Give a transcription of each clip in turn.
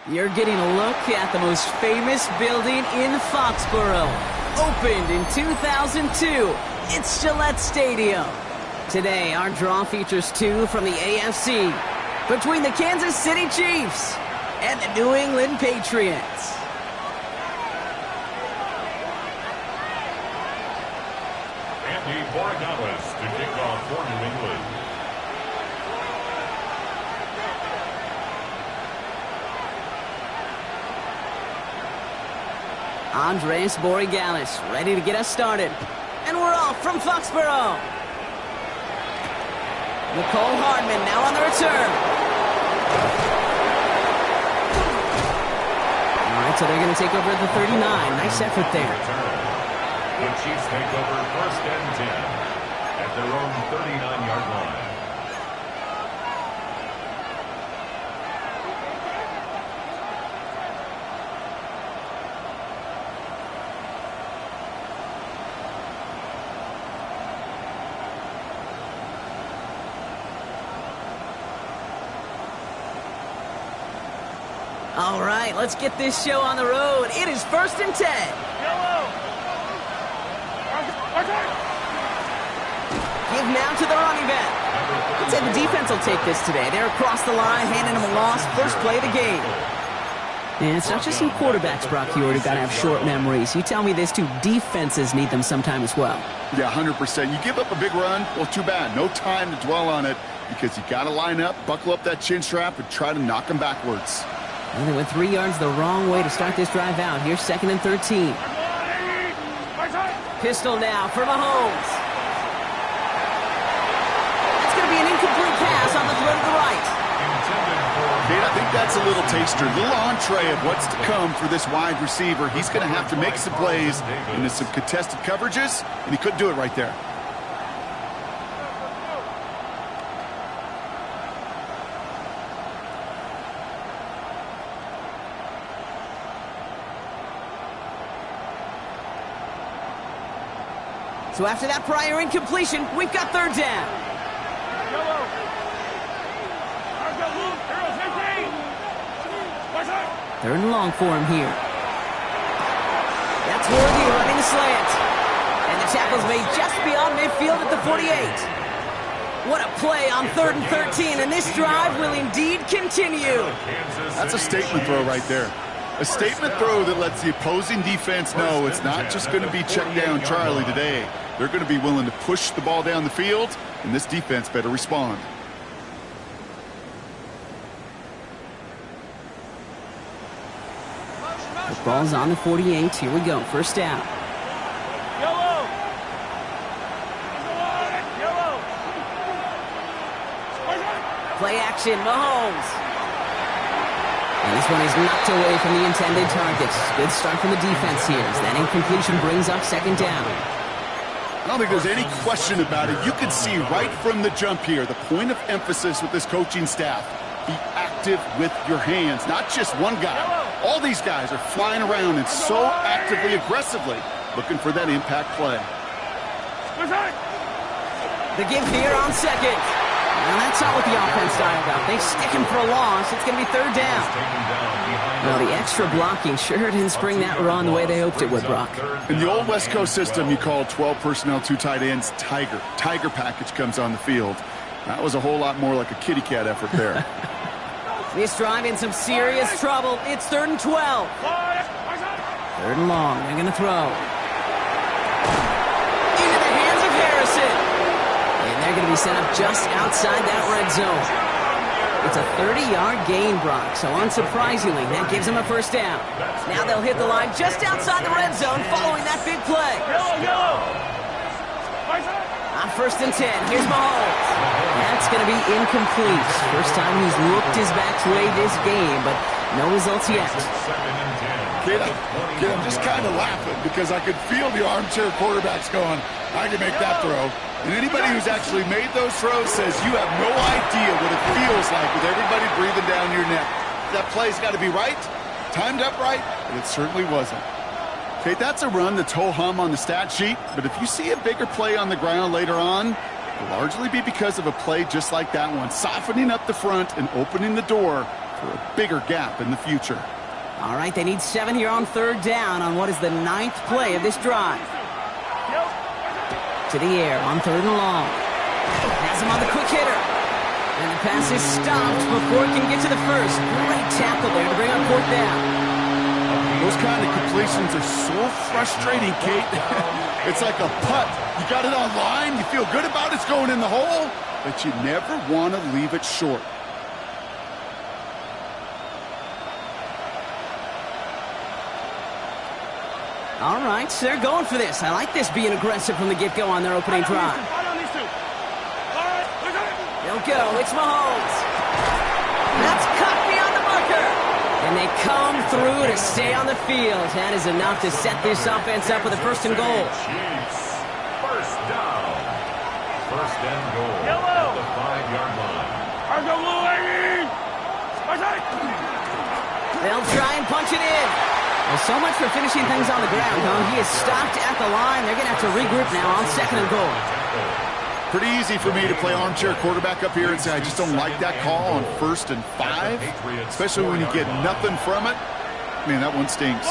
You're getting a look at the most famous building in Foxborough. Opened in 2002, it's Gillette Stadium. Today, our draw features two from the AFC between the Kansas City Chiefs and the New England Patriots. Andy Borregales to kick off for New England. Andres Borregales ready to get us started. And we're off from Foxborough. Nicole Hardman now on the return. All right, so they're going to take over at the 39. Nice effort there. The Chiefs take over 1st and 10 at their own 39-yard line. All right, let's get this show on the road. It is 1st and 10. Give now to the running back. I'd say the defense will take this today. They're across the line, handing them a loss. First play of the game. And it's not just some quarterbacks, Brock Huard, who got to have short memories. You tell me this too, defenses need them sometime as well. Yeah, 100%. You give up a big run, well, too bad. No time to dwell on it because you got to line up, buckle up that chin strap, and try to knock them backwards. And they went 3 yards the wrong way to start this drive out. Here's 2nd and 13. Pistol now for Mahomes. That's going to be an incomplete pass on the throw to the right. Kate, I think that's a little taster, a little entree of what's to come for this wide receiver. He's going to have to make some plays into some contested coverages, and he couldn't do it right there. So after that prior incompletion, we've got 3rd down. 3rd and long for him here. That's Worthy running the slant. And the tackle's made just beyond midfield at the 48. What a play on 3rd and 13, and this drive will indeed continue. That's a statement throw right there. A statement throw that lets the opposing defense know it's not just going to be check down Charlie today. They're going to be willing to push the ball down the field, and this defense better respond. The ball's on the 48. Here we go. 1st down. Play action, Mahomes. And this one is knocked away from the intended targets. Good start from the defense here as that incompletion brings up 2nd down. I don't think there's any question about it. You can see right from the jump here, the point of emphasis with this coaching staff. Be active with your hands, not just one guy. All these guys are flying around and so actively, aggressively looking for that impact play. The give here on 2nd. And that's not what the offense dialed about. They stick him for a loss. It's going to be 3rd down. Well, the extra blocking sure didn't spring that run the way they hoped it would, Brock. In the old West Coast system, you called 12 personnel, 2 tight ends, Tiger. Tiger package comes on the field. That was a whole lot more like a kitty cat effort there. This drive in some serious trouble. It's 3rd and 12. 3rd and long. They're going to throw. Into the hands of Harrison. And they're going to be set up just outside that red zone. It's a 30-yard gain, Brock, so unsurprisingly, that gives them a 1st down. Now they'll hit the line just outside the red zone following that big play. On 1st and 10, here's Mahomes. That's going to be incomplete. First time he's looked his back way this game, but no results yet. Kid, I'm just kind of laughing because I could feel the armchair quarterbacks going, I can make that throw. And anybody who's actually made those throws says you have no idea what it feels like with everybody breathing down your neck. That play's got to be right, timed up right, and it certainly wasn't. Okay, that's a run that's ho-hum on the stat sheet, but if you see a bigger play on the ground later on, it'll largely be because of a play just like that one, softening up the front and opening the door for a bigger gap in the future. All right, they need 7 here on 3rd down on what is the 9th play of this drive. To the air on 3rd and long. Has him on the quick hitter. And the pass is stopped before it can get to the first. Great tackle there to bring on 4th down. Those kind of completions are so frustrating, Kate. It's like a putt. You got it on line, you feel good about it's going in the hole, but you never want to leave it short. All right, so they're going for this. I like this being aggressive from the get-go on their opening drive. They'll go. It's Mahomes. That's cut beyond the marker. And they come through to stay on the field. That is enough to set this offense up with a 1st and goal. First down. 1st and goal at the 5-yard line. They'll try and punch it in. Well, so much for finishing things on the ground, huh? He is stopped at the line. They're going to have to regroup now on 2nd and goal. Pretty easy for me to play armchair quarterback up here and say I just don't like that call on 1st and 5, especially when you get nothing from it. Man, that one stinks.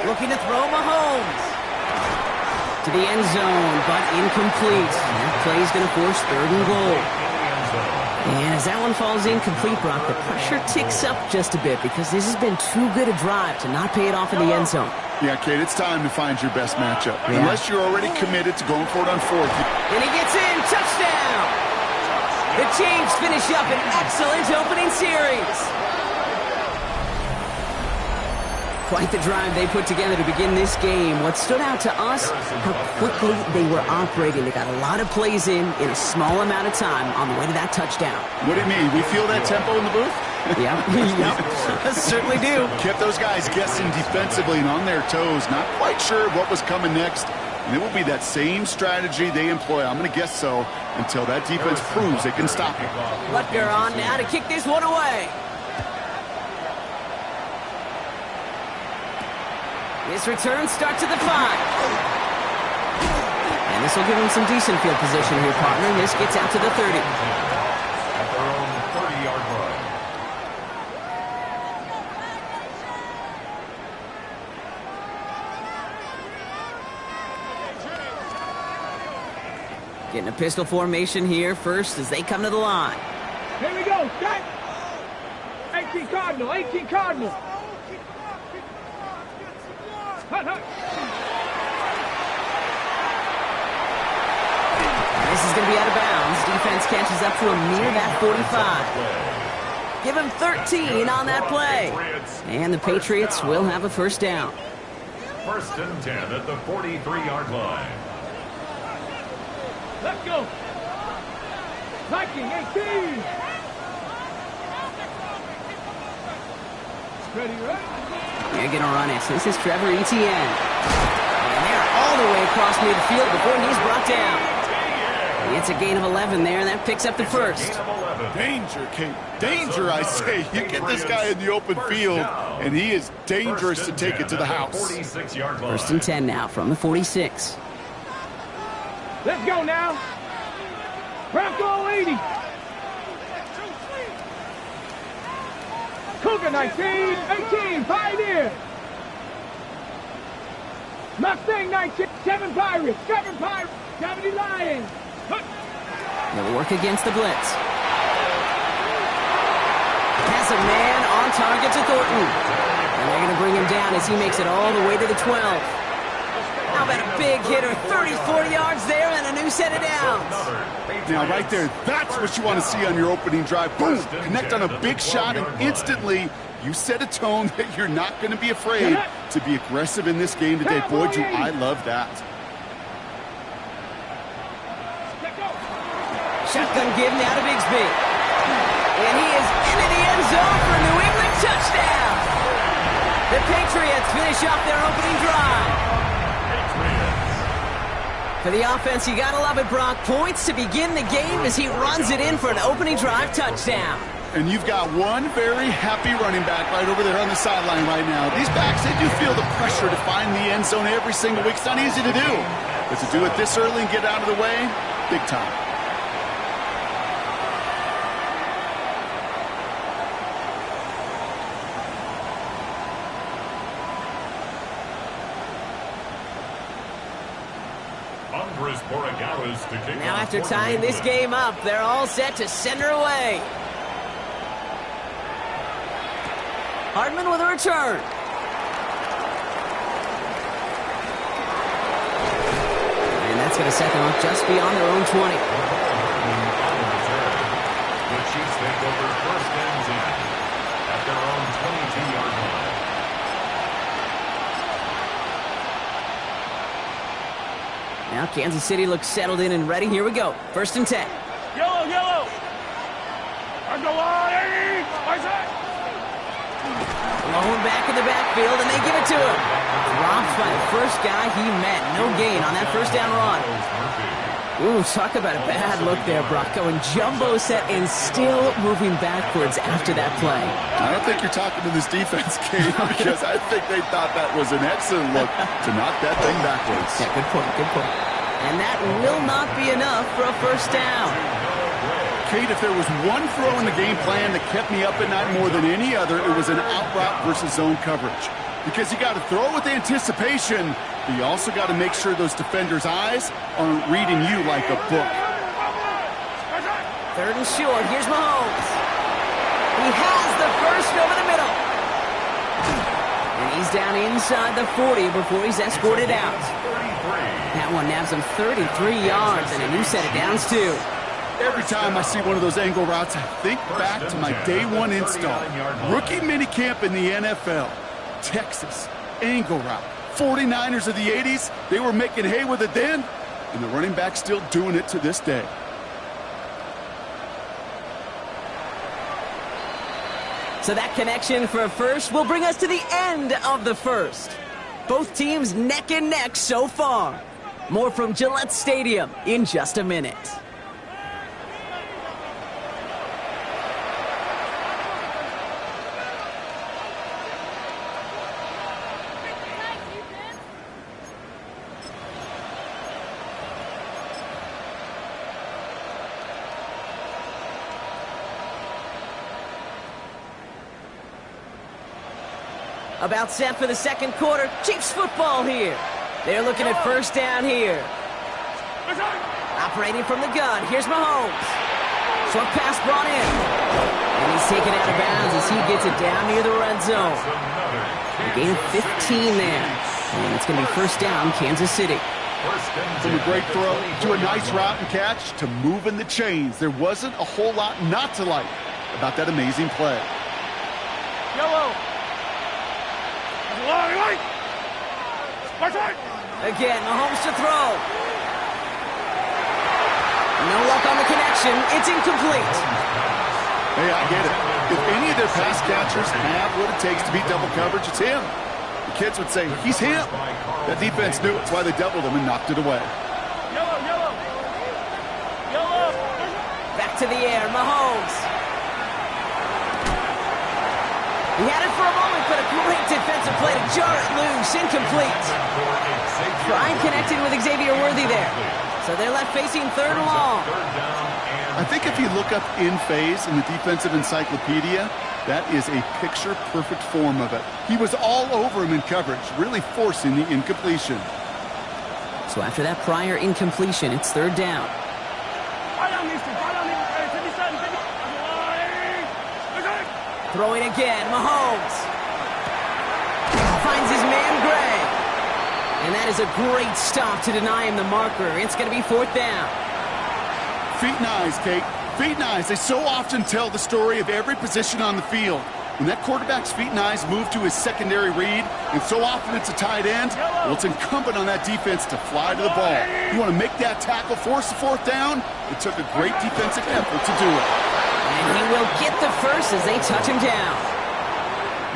Looking to throw Mahomes to the end zone, but incomplete. That play is going to force 3rd and goal. And as that one falls incomplete, Brock, the pressure ticks up just a bit because this has been too good a drive to not pay it off in the end zone. Yeah, Kate, it's time to find your best matchup. Yeah. Unless you're already committed to going for it on 4th. And he gets in. Touchdown! The Chiefs finish up an excellent opening series. Quite the drive they put together to begin this game. What stood out to us, how quickly they were operating. They got a lot of plays in a small amount of time on the way to that touchdown. What do you mean? We feel that tempo in the booth? Yep, certainly do. Kept those guys guessing defensively and on their toes, not quite sure what was coming next. And it will be that same strategy they employ, I'm going to guess so, until that defense proves they can stop it. Butker on now to kick this one away. This return starts at the 5. And this will give him some decent field position here, partner. This gets out to the 30. At their own 30-yard line. Getting a pistol formation here first as they come to the line. Here we go. Set. 18 Cardinal. 18 Cardinal. This is going to be out of bounds. Defense catches up to him near that 45. Give him 13 on that play. And the Patriots will have a 1st down. 1st and 10 at the 43-yard line. Let's go. 19, 18. Ready, right? They're going to run it. This is Trevor Etienne. And they're all the way across midfield before he's brought down. It's a gain of 11 there, and that picks up the 1st. Danger, Kate. Danger, I say. You get this guy in the open field, and he is dangerous to take it to the house. 1st and 10 now from the 46. Let's go now. Bronco 80. Cougar 19, 18, Pioneer. Mustang 19, 7 Pirates, 7 Pirates, 70 Lions. They'll work against the blitz. Has a man on target to Thornton. And they're going to bring him down as he makes it all the way to the 12. How about a big hitter, 34 yards there and a new set of downs. Now, right there, that's what you want to see on your opening drive. Boom! Connect on a big shot, and instantly you set a tone that you're not going to be afraid to be aggressive in this game today. Boy, do I love that. Shotgun give now to Bigsby. And he is into the end zone for a New England touchdown. The Patriots finish off their opening drive. For the offense, you gotta love it, Brock. Points to begin the game as he runs it in for an opening drive touchdown. And you've got one very happy running back right over there on the sideline right now. These backs, they do feel the pressure to find the end zone every single week. It's not easy to do. But to do it this early and get out of the way, big time. Now after tying this game up, they're all set to send her away. Hardman with a return. And that's going to set them up just beyond their own 20. The Chiefs take over first and 10 at their own 22-yard line. Now Kansas City looks settled in and ready. Here we go. First and 10. Yellow, yellow. On the line. Blown back in the backfield, and they give it to him. Dropped by the first guy he met. No gain on that first down run. Ooh, talk about a bad look there, Brock. Going jumbo set and still moving backwards after that play. I don't think you're talking to this defense, Kate, because I think they thought that was an excellent look to knock that thing backwards. Yeah, good point, good point. And that will not be enough for a first down. Kate, if there was one throw in the game plan that kept me up at night more than any other, it was an out route versus zone coverage. Because you got to throw with anticipation, but you also got to make sure those defenders' eyes aren't reading you like a book. Third and short. Here's Mahomes. He has the first over the middle. And he's down inside the 40 before he's escorted out. That one nabs him 33 yards and a new set of downs, too. Every time I see one of those angle routes, I think back to my day one install. Rookie minicamp in the NFL. Texas, angle route. 49ers of the 80s, they were making hay with it then, and the running back's still doing it to this day. So that connection for a first will bring us to the end of the first. Both teams neck and neck so far. More from Gillette Stadium in just a minute. About set for the second quarter. Chiefs football here. They're looking at first down here. Operating from the gun. Here's Mahomes. Short pass brought in. And he's taken out of bounds as he gets it down near the red zone. A gain of 15 there. And it's going to be first down, Kansas City. From a great throw to a nice route and catch to moving the chains. There wasn't a whole lot not to like about that amazing play. Yellow. Again, Mahomes to throw. No luck on the connection. It's incomplete. Hey, I get it. If any of their pass catchers have what it takes to beat double coverage, it's him. The kids would say, he's him. That defense knew it's why they doubled him and knocked it away. Yellow, yellow. Yellow. Back to the air, Mahomes. He had it for a moment, but a great defensive play to jar it loose. Incomplete. Trying connecting with Xavier Worthy there. So they're left facing third and long. I think if you look up in phase in the defensive encyclopedia, that is a picture-perfect form of it. He was all over him in coverage, really forcing the incompletion. So after that prior incompletion, it's third down. Throwing again, Mahomes. Finds his man Gray. And that is a great stop to deny him the marker. It's going to be fourth down. Feet and eyes, Kate. Feet and eyes. They so often tell the story of every position on the field. When that quarterback's feet and eyes move to his secondary read, and so often it's a tight end, well, it's incumbent on that defense to fly to the ball. You want to make that tackle, force the fourth down? It took a great defensive effort to do it. And he will get the first as they touch him down.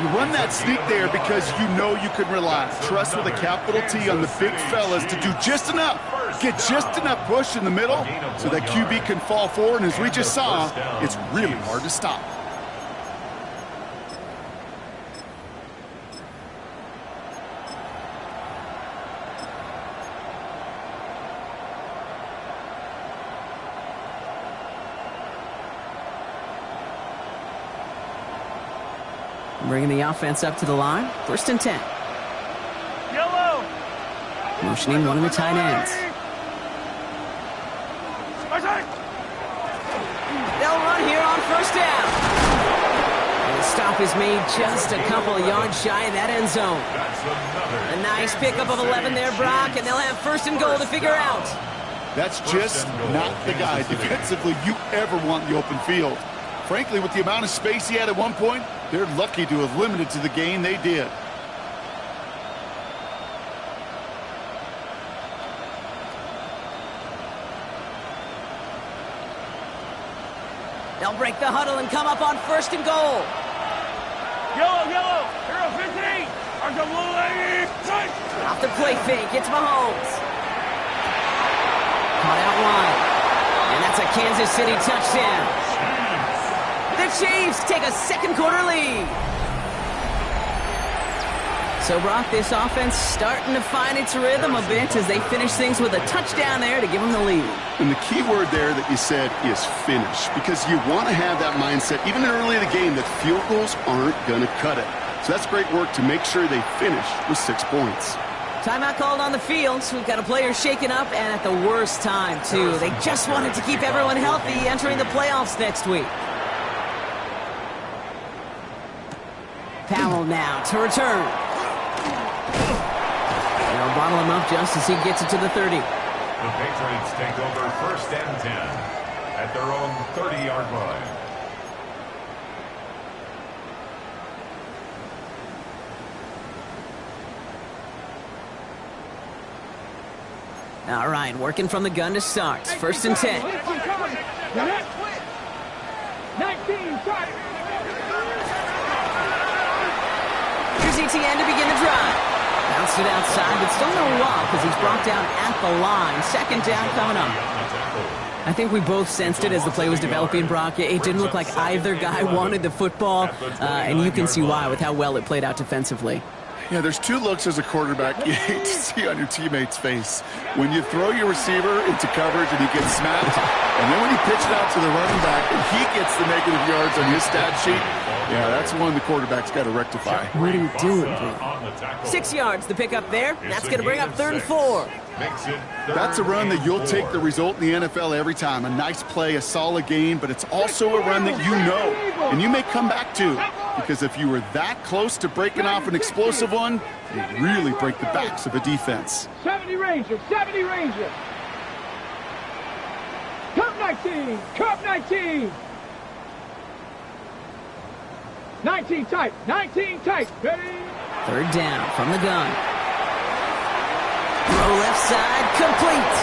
You run that sneak there because you know you can rely. Trust with a capital T on the big fellas to do just enough. Get just enough push in the middle so that QB can fall forward. And as we just saw, it's really hard to stop. Bringing the offense up to the line. 1st and 10. Yellow. Motioning one of the tight ends. They'll run here on 1st down. And the stop is made just a couple of yards shy of that end zone. A nice pickup of 11 there, Brock, and they'll have 1st and goal to figure out. That's just not the guy defensively you ever want in the open field. Frankly, with the amount of space he had at one point, they're lucky to have limited to the gain they did. They'll break the huddle and come up on 1st and goal. Yellow, yellow. Hero 15. Arthur Blue Lady. Off the play fake, it's Mahomes. Caught out wide. And that's a Kansas City touchdown. The Chiefs take a 2nd quarter lead. So, Brock, this offense starting to find its rhythm a bit as they finish things with a touchdown there to give them the lead. And the key word there that you said is finish, because you want to have that mindset, even early in the game, that field goals aren't going to cut it. So that's great work to make sure they finish with 6 points. Timeout called on the field, so we've got a player shaken up, and at the worst time, too. They just wanted to keep everyone healthy entering the playoffs next week. Powell now to return. They'll bottle him up just as he gets it to the 30. The Patriots take over 1st and 10 at their own 30-yard line. All right, working from the gun to start. 1st and 10. 19, try. Here's ETN to begin the drive. Bounced it outside, but still no walk because he's brought down at the line. 2nd down coming up. I think we both sensed it as the play was developing, Brock. It didn't look like either guy wanted the football, and you can see why with how well it played out defensively. Yeah, there's 2 looks as a quarterback you hate to see on your teammate's face. When you throw your receiver into coverage and he gets smacked, and then when you pitch it out to the running back and he gets the negative yards on his stat sheet, yeah, that's one the quarterback's got to rectify. What are you doing, bro? 6 yards, the pickup there. That's going to bring up 3rd and 4. That's a run that you'll take the result in the NFL every time. A nice play, a solid game, but it's also a run that you know, and you may come back to. Because if you were that close to breaking off an explosive one, you really break the backs of a defense. 70 Ranger, 70 Ranger. Cup 19, Cup 19. 19 tight, 19 tight. Ready? 3rd down from the gun. Throw left side, complete.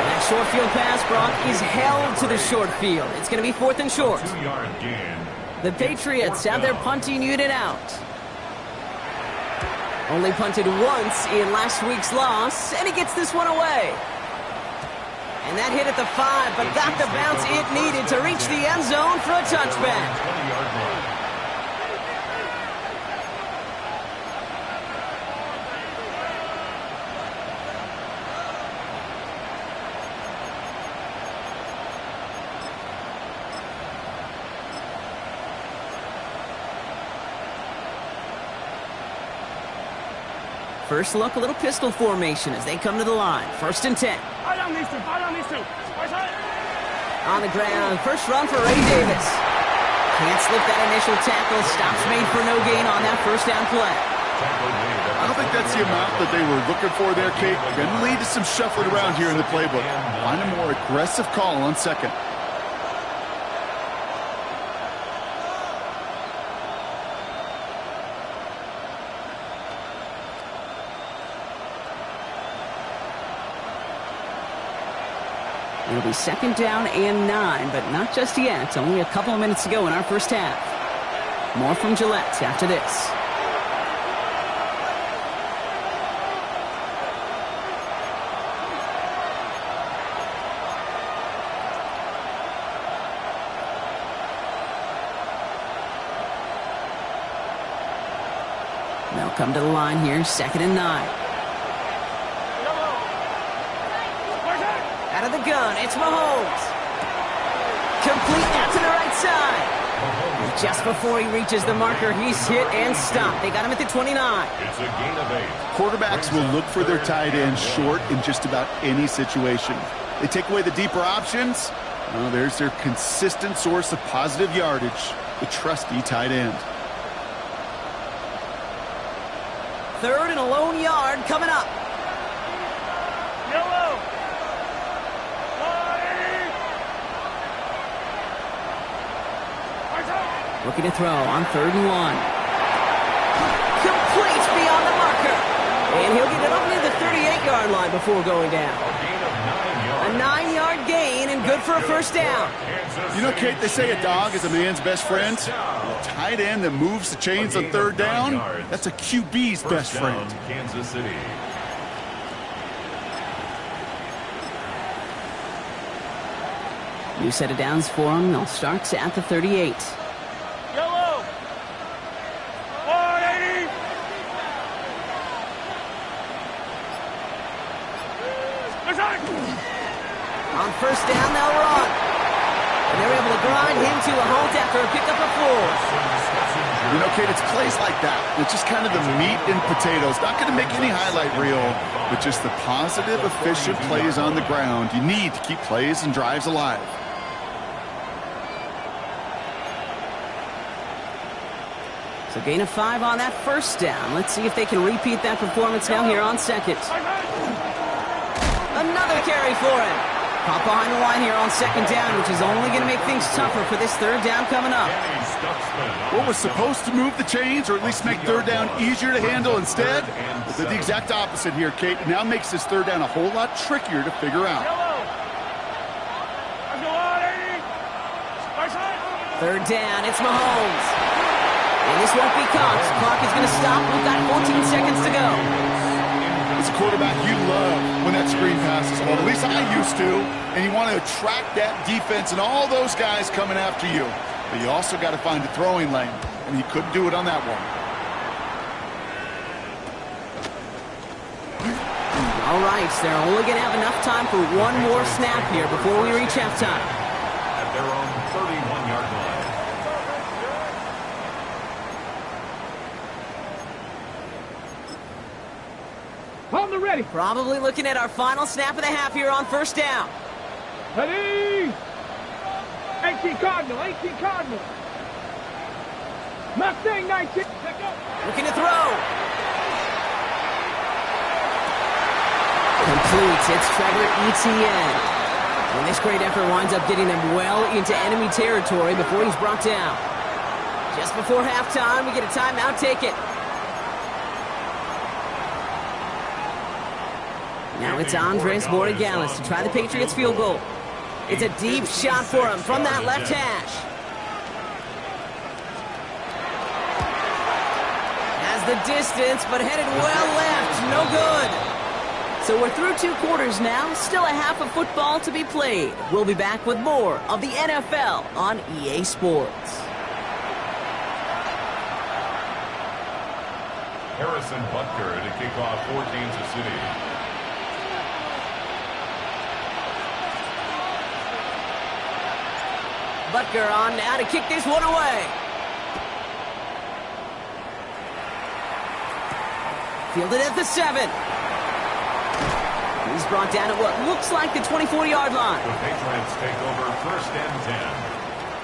That short field pass, Brock, is held to the short field. It's going to be 4th and short. 2-yard gain. The Patriots have their punting unit out. Only punted once in last week's loss, and he gets this one away. And that hit at the 5, but got the bounce it needed to reach the end zone for a touchback. 20-yard line. First look, a little pistol formation as they come to the line. 1st and 10. On the ground, first run for Ray Davis. Can't slip that initial tackle. Stops made for no gain on that 1st down play. I don't think that's the amount that they were looking for there, Kate. Going to lead to some shuffling around here in the playbook. Find a more aggressive call on 2nd. It'll be 2nd down and 9, but not just yet. It's only a couple of minutes to go in our 1st half. More from Gillette after this. They'll come to the line here, 2nd and 9. Out of the gun, it's Mahomes. Complete out to the right side. Just before he reaches the marker, he's hit and stopped. They got him at the 29. It's a gain of 8. Quarterbacks will look for their tight end short in just about any situation. They take away the deeper options. Well, there's their consistent source of positive yardage, the trusty tight end. Third and a lone yard coming up. Yellow. Looking to throw on 3rd and 1. Complete beyond the marker. And he'll get it up near the 38-yard line before going down. A 9-yard gain and good for a first down. You know, Kate, they say a dog is a man's best friend. A tight end that moves the chains on 3rd down, that's a QB's best friend. Kansas City. New set of downs for him. They'll start at the 38. Yellow. 180. On first down, they'll run. And they're able to grind him to a halt after a pickup of 4. You know, Kate, it's plays like that. It's just kind of the meat and potatoes. Not going to make any highlight reel, but just the positive, efficient plays on the ground. You need to keep plays and drives alive. So gain of 5 on that first down. Let's see if they can repeat that performance now here on 2nd. Another carry for him. Caught behind the line here on 2nd down, which is only going to make things tougher for this 3rd down coming up. What was supposed to move the chains, or at least make 3rd down easier to handle instead, did the exact opposite here, Kate. It now makes this 3rd down a whole lot trickier to figure out. 3rd down, it's Mahomes. And this won't be caught. Clock is going to stop. We've got 14 seconds to go. As a quarterback, you love when that screen passes. Well, at least I used to. And you want to attract that defense and all those guys coming after you. But you also got to find the throwing lane. And he couldn't do it on that one. All right, so they're only going to have enough time for one more snap here before we reach halftime. At their own 31-yard line. On the ready. Probably looking at our final snap of the half here on first down. Ready. 18 Cardinal. 18 Cardinal. Mustang 19. Looking to throw. Complete. It's Trevor Etienne. And this great effort winds up getting them well into enemy territory before he's brought down. Just before halftime, we get a timeout. Take it. Now it's Andres Borregales to try the Patriots field goal. It's a deep shot for him from that left hash. Has the distance, but headed well left. No good. So we're through 2 quarters now. Still a half of football to be played. We'll be back with more of the NFL on EA Sports. Harrison Butker to kick off for Kansas City. Butker on now to kick this one away. Fielded at the 7. He's brought down at what looks like the 24-yard line. The Patriots take over 1st and 10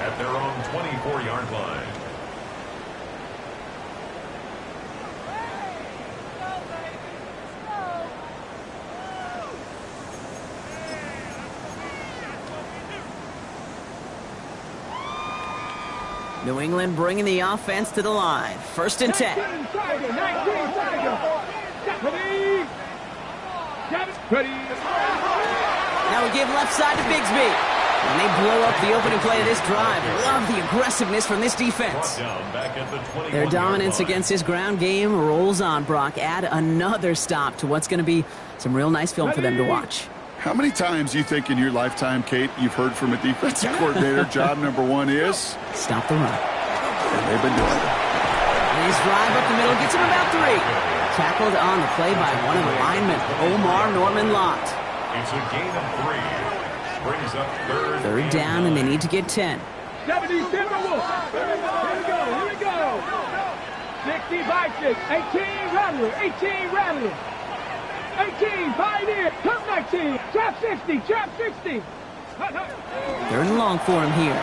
at their own 24-yard line. New England bringing the offense to the line. 1st and 10. 19 Tiger. 19 Tiger. Ready. Ready. Now we give left side to Bigsby. And they blow up the opening play of this drive. Love the aggressiveness from this defense. Their dominance against this ground game rolls on, Brock. Add another stop to what's going to be some real nice film for them to watch. How many times do you think in your lifetime, Kate, you've heard from a defensive coordinator, job number 1 is? Stop the run. And they've been doing it. Nice drive up the middle, gets him about 3. Tackled on the play by one of the linemen, Omar Norman Lott. It's a gain of 3. Brings brings up Third down, and they need to get 10. 70 Timberwolves. Here we go. 60 Vikings. 18 Rattler. 18 Rattler. 18 Pioneer. Top 19. Trap 60. Trap 60. Third and long for him here.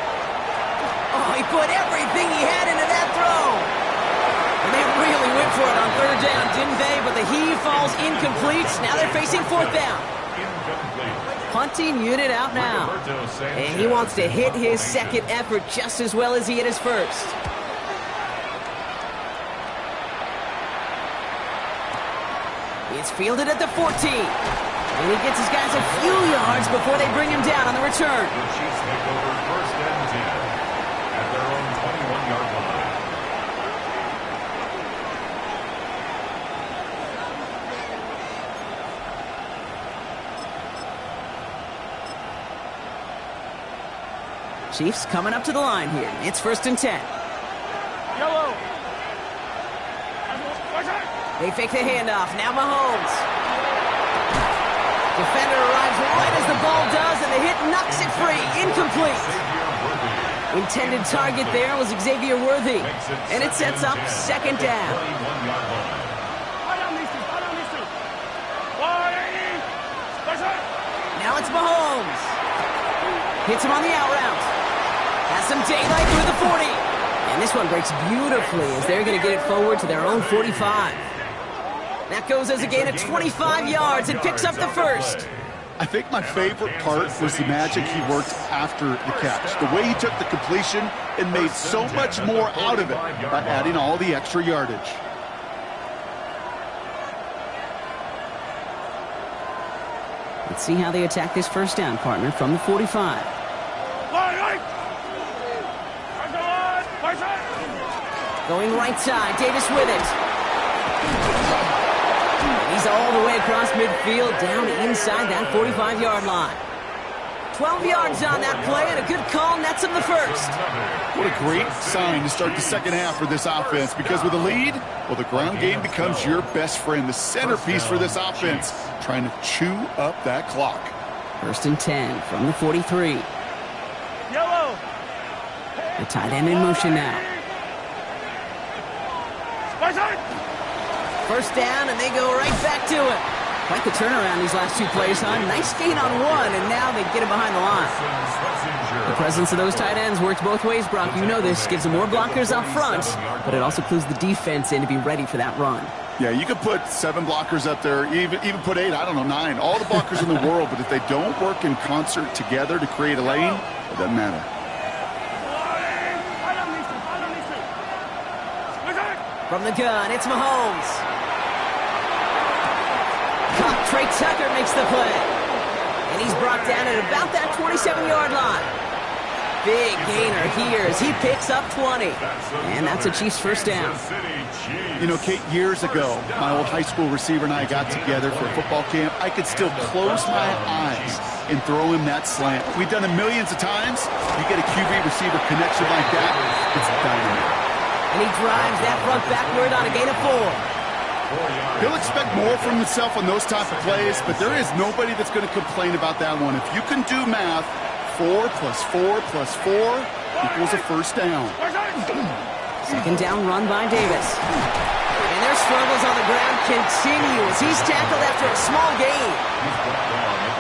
Oh, he put everything he had into that throw. And they really went for it on third down, didn't they? But the heave falls incomplete. Now they're facing fourth down. Punting unit out now. And he wants to hit his second effort just as well as he hit his first. It's fielded at the 14. And he gets his guys a few yards before they bring him down on the return. The Chiefs take over first and 10 at their own 21-yard line. Chiefs coming up to the line here. It's first and 10. Yellow. They fake the handoff. Now Mahomes. Defender arrives right as the ball does, and the hit knocks it free. Incomplete. Intended target there was Xavier Worthy. And it sets up second down. Now it's Mahomes. Hits him on the out route. Has some daylight through the 40. And this one breaks beautifully as they're going to get it forward to their own 45. That goes as a gain of 25 yards and picks up the first. I think my favorite part was the magic he worked after the catch. The way he took the completion and made so much more out of it by adding all the extra yardage. Let's see how they attack this first down, partner, from the 45. Going right side, Davis with it. He's all the way across midfield, down inside that 45-yard line. 12 yards on that play, and a good call nets him the first. What a great sign to start the second half for this offense, because with a lead, well, the ground game becomes your best friend, the centerpiece for this offense, trying to chew up that clock. First and 10 from the 43. Yellow. The tight end in motion now. First down, and they go right back to it. Quite the turnaround these last two plays, huh? Nice gain on one, and now they get him behind the line. The presence of those tight ends works both ways, Brock. You know this. Gives them more blockers up front, but it also clues the defense in to be ready for that run. Yeah, you could put 7 blockers up there, even put 8, I don't know, 9. All the blockers in the world, but if they don't work in concert together to create a lane, it doesn't matter. From the gun, it's Mahomes. Trey Tucker makes the play. And he's brought down at about that 27-yard line. Big gainer here as he picks up 20. And that's a Chiefs first down. You know, Kate, years ago, my old high school receiver and I got together for a football camp. I could still close my eyes and throw him that slant. We've done it millions of times. You get a QB-receiver connection like that, it's dynamite. And he drives that front backward on a gain of 4. He'll expect more from himself on those type of plays, but there is nobody that's going to complain about that one. If you can do math, 4 plus 4 plus 4 equals a first down. Second down run by Davis. And their struggles on the ground continue as he's tackled after a small gain.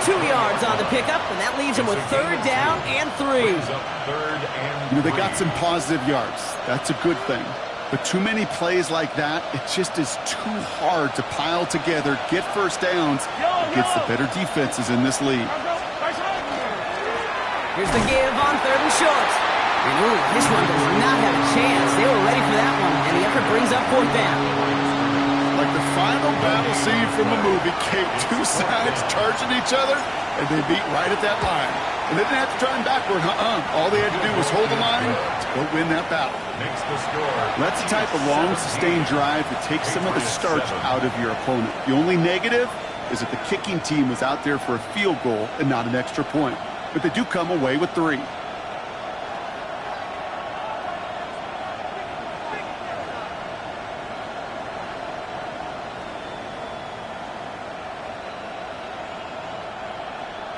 2 yards on the pickup, and that leaves him with third down and 3. You know, they got some positive yards. That's a good thing. But too many plays like that, it just is too hard to pile together, get first downs against the better defenses in this league. Here's the give on third and short. And ooh, this one does not have a chance. They were ready for that one, and the effort brings up fourth down. Like the final battle scene from a movie, Kate, 2 sides charging each other, and they beat right at that line. And they didn't have to drive backward, All they had to do was hold the line to go win that battle. That's the type of long, sustained drive that takes some of the starch out of your opponent. The only negative is that the kicking team was out there for a field goal and not an extra point. But they do come away with 3.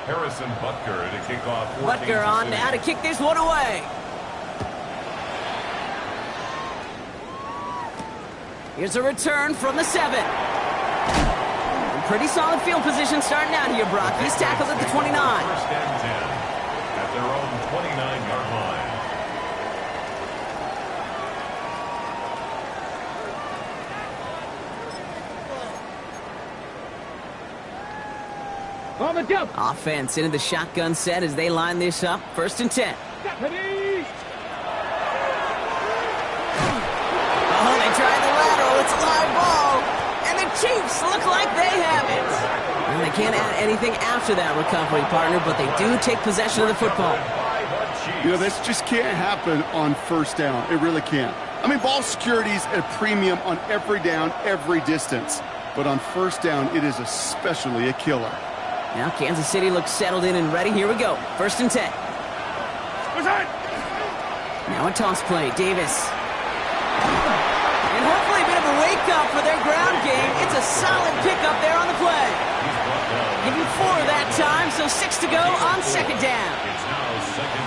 Harrison Butker to kick off. Butker on now to kick this one away. Here's a return from the 7. Pretty solid field position starting out here, Brock. He's tackled at the 29. First and 10 at their own 29-yard line. On the jump. Offense into the shotgun set as they line this up. First and 10. Deputy. Oh, they tried the lateral. It's a live ball. And the Chiefs look like they have it. And they can't add anything after that recovery, partner, but they do take possession of the football. You know, this just can't happen on first down. It really can't. I mean, ball security is at a premium on every down, every distance. But on first down, it is especially a killer. Now Kansas City looks settled in and ready. Here we go. First and 10. Now a toss play. Davis. And hopefully a bit of a wake-up for their ground game. It's a solid pickup there on the play. Give him 4 that time, so 6 to go on second down.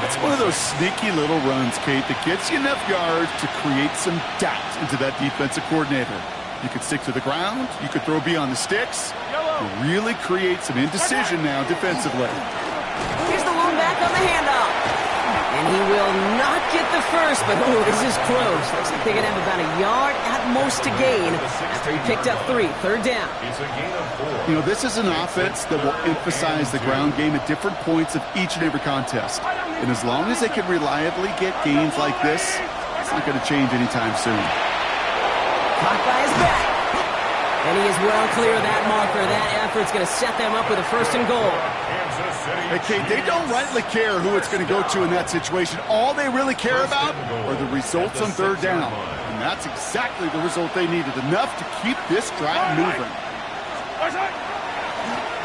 That's one of those sneaky little runs, Kate, that gets you enough yards to create some doubt into that defensive coordinator. You could stick to the ground. You could throw beyond the sticks. You really create some indecision now defensively. Here's the one back on the handoff. And he will not get the first, but oh, this is close. Looks like they're going to have about a yard at most to gain after he picked up 3. Third down. It's a gain of 4. You know, this is an offense that will emphasize the ground game at different points of each and every contest. And as long as they can reliably get gains like this, it's not going to change anytime soon. Caught by his back. And he is well clear of that marker. That effort's going to set them up with a first and goal. Hey, Kate, they don't rightly care who it's going to go to in that situation. All they really care about are the results on third down. And that's exactly the result they needed. Enough to keep this drive moving.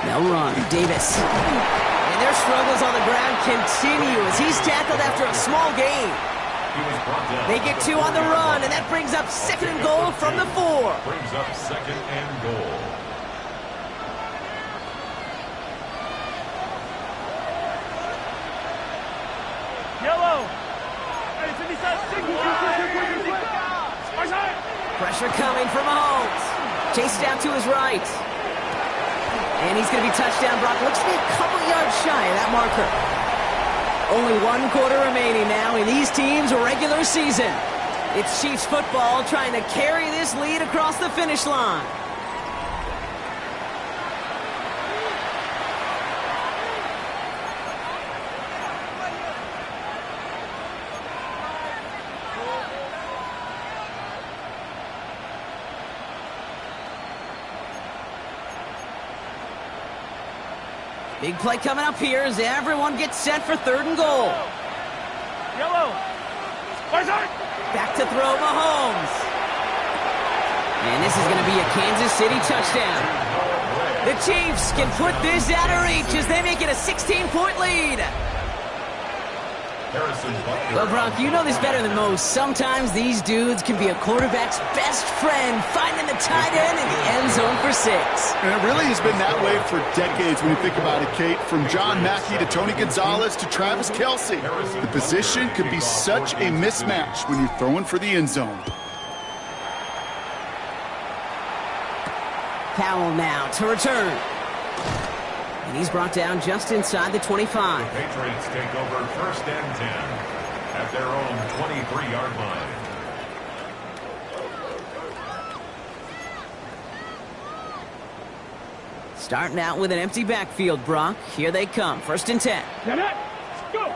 Now run. Davis. And their struggles on the ground continue as he's tackled after a small gain. They get 2 on the run, and that brings up second and goal from the 4. Brings up second and goal. Yellow. Pressure coming from Mahomes. Chased out to his right. And he's going to be touchdown, Brock. Looks to be a couple yards shy of that marker. Only 1 quarter remaining now in these teams' regular season. It's Chiefs football trying to carry this lead across the finish line. Big play coming up here as everyone gets set for third and goal. Yellow. Back to throw Mahomes. And this is going to be a Kansas City touchdown. The Chiefs can put this out of reach as they make it a 16-point lead. Well, Brock, you know this better than most. Sometimes these dudes can be a quarterback's best friend, finding the tight end in the end zone for 6. And it really has been that way for decades when you think about it, Kate. From John Mackey to Tony Gonzalez to Travis Kelce. The position could be such a mismatch when you're throwing for the end zone. Powell now to return. And he's brought down just inside the 25. The Patriots take over first and 10 at their own 23-yard line. Starting out with an empty backfield, Brock. Here they come. First and 10. Go.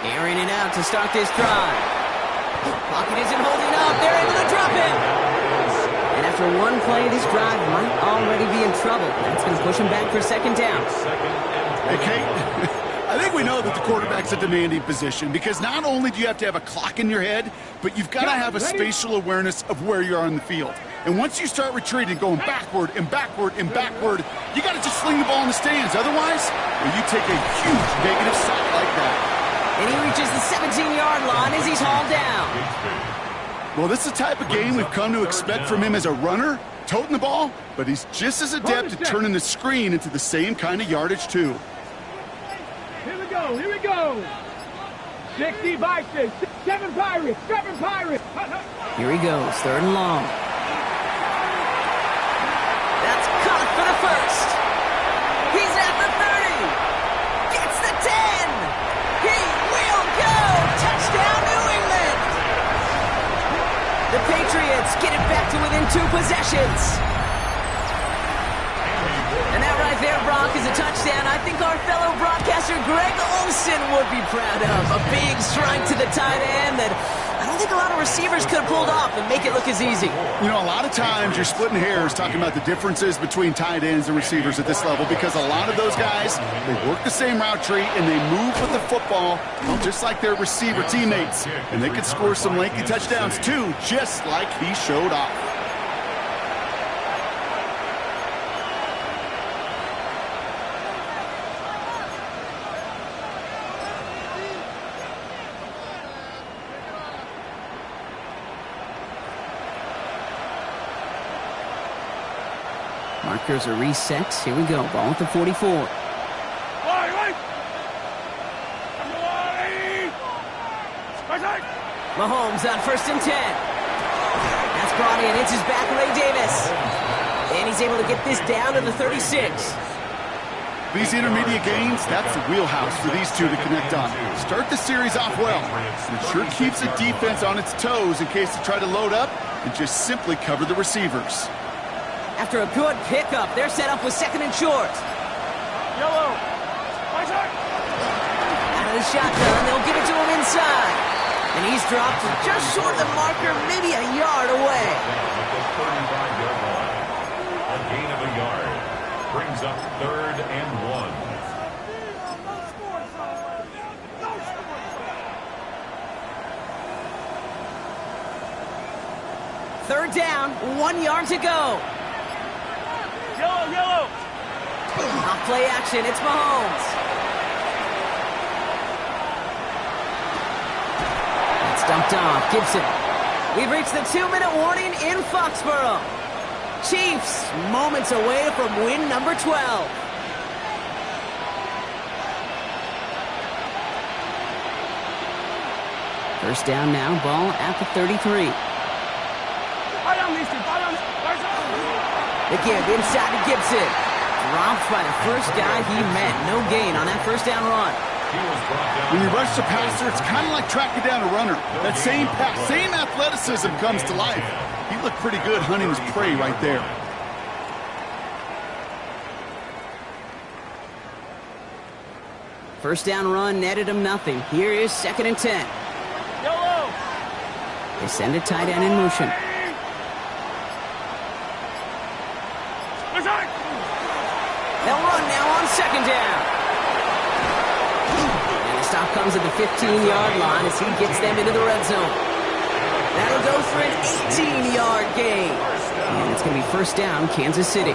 Airing it out to start this drive. Pocket isn't holding up. They're able to drop it. And after 1 play, this drive might already be in trouble. That's going to push him back for second down. Hey, Kate, I think we know that the quarterback's a demanding position because not only do you have to have a clock in your head, but you've got to have a spatial awareness of where you are on the field. And once you start retreating, going backward and backward and backward, you got to just sling the ball in the stands. Otherwise, you take a huge negative sack like that. And he reaches the 17-yard line as he's hauled down. Well, this is the type of game we've come to expect from him as a runner, toting the ball, but he's just as adept at turning the screen into the same kind of yardage, too. Here we go. Here we go. 60 Vikings. 7 Pirates. 7 Pirates. Here he goes, 3rd and long. That's caught for the first. He's at the 30. Gets the 10. He will go. Touchdown, New England. The Patriots get it back to within 2 possessions. And that right there, Brock, is a touchdown I think our fellow broadcaster Greg Olsen would be proud of. A big strike to the tight end that I don't think a lot of receivers could have pulled off and make it look as easy. You know, a lot of times you're splitting hairs talking about the differences between tight ends and receivers at this level because a lot of those guys, they work the same route tree and they move with the football just like their receiver teammates. And they could score some lengthy touchdowns too, just like he showed off. Markers are reset. Here we go. Ball at the 44. Mahomes on 1st and 10. That's brought in. It's his back, Ray Davis. And he's able to get this down to the 36. These intermediate gains, that's the wheelhouse for these two to connect on. Start the series off well. It sure keeps the defense on its toes in case they try to load up and just simply cover the receivers. After a good pickup, they're set up with 2nd and short. Yellow. Out of the shotgun, they'll give it to him inside. And he's dropped just short of the marker, maybe a yard away. At the 35-yard line. A gain of a yard. Brings up 3rd and 1. Third down, 1 yard to go. Yellow. Off play action, it's Mahomes. It's dumped off, Gibson. We've reached the 2-minute warning in Foxborough. Chiefs, moments away from win number 12. First down now, ball at the 33. The give inside to Gibson. Dropped by the first guy he met. No gain on that first down run. When you rush the passer, it's kind of like tracking down a runner. That same pass, same athleticism comes to life. He looked pretty good hunting his prey right there. First down run netted him nothing. Here is 2nd and 10. Yellow. They send a tight end in motion. They'll run now on 2nd down. And the stop comes at the 15-yard line as he gets them into the red zone. That'll go for an 18-yard gain. And it's going to be first down, Kansas City.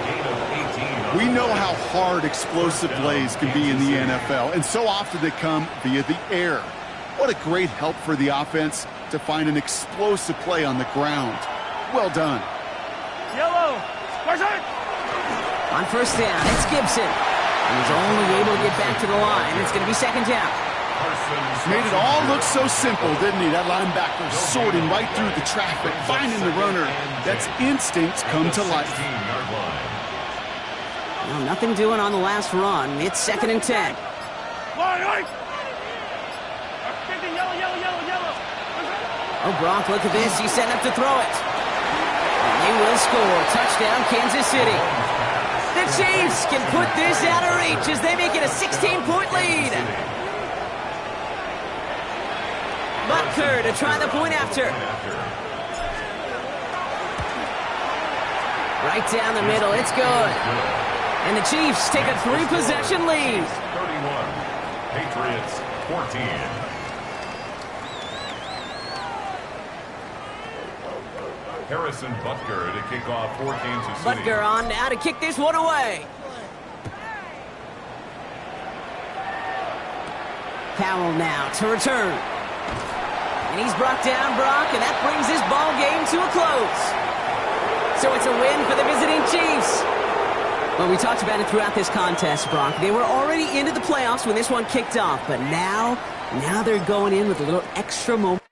We know how hard explosive plays can be in the NFL, and so often they come via the air. What a great help for the offense to find an explosive play on the ground. Well done. Yellow. On first down, it's Gibson. He's only able to get back to the line. It's going to be 2nd down. Made it all look so simple, didn't he? That linebacker sorting right through the traffic, finding the runner. That's instincts come to life. Well, nothing doing on the last run. It's 2nd and 10. Oh, Brock, look at this. He's setting up to throw it. And they will score. Touchdown, Kansas City. The Chiefs can put this out of reach as they make it a 16-point lead. Butker to try the point after. Right down the middle. It's good. And the Chiefs take a 3-possession lead. 31. Patriots 14. Harrison Butker to kick off for Kansas City. Butker on now to kick this one away. Powell now to return. And he's brought down, Brock, and that brings this ball game to a close. So it's a win for the visiting Chiefs. Well, we talked about it throughout this contest, Brock. They were already into the playoffs when this one kicked off, but now they're going in with a little extra moment.